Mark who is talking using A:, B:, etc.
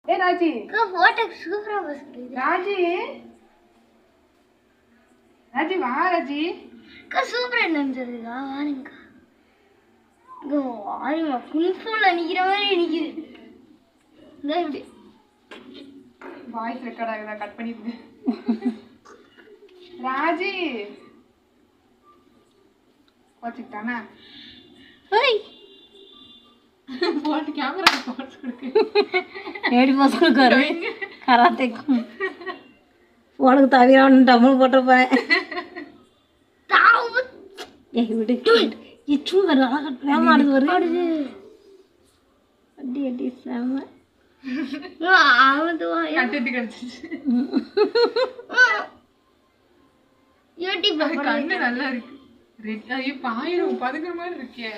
A: ஏ Raji
B: photo சூப்பரா வசதி
A: ராஜி ராஜி வா ராஜி
B: சூப்பரா நினைச்சதுக்கா வாருங்க வாருங்க ஃபுல்ல நிக்கிற மாதிரி நிக்குது இந்த இப்படி
A: வாய்ஸ் ரெக்கார்ட் ஆகுதா கட் பண்ணிடுங்க ராஜி வச்சுக்கிட்டானா
B: ஹேய்
A: போட்டு கேமரா போட்டு கொடுக்கு
B: ஏடி போஸ் கொடுக்காரு கராத்தே உனக்கு தவிர டபுள் போட்டிருப்பேன் ஏய் விடு இச்சு வர வேமாடுது வருது அடி அடி சாம
A: கண்டென்ட் கிடைச்சிச்சு
B: யூடியூப்ல
A: கண்ணு நல்லா இருக்கு ரெட் ஐயோ பாயிரும் பதுங்குற மாதிரி இருக்கே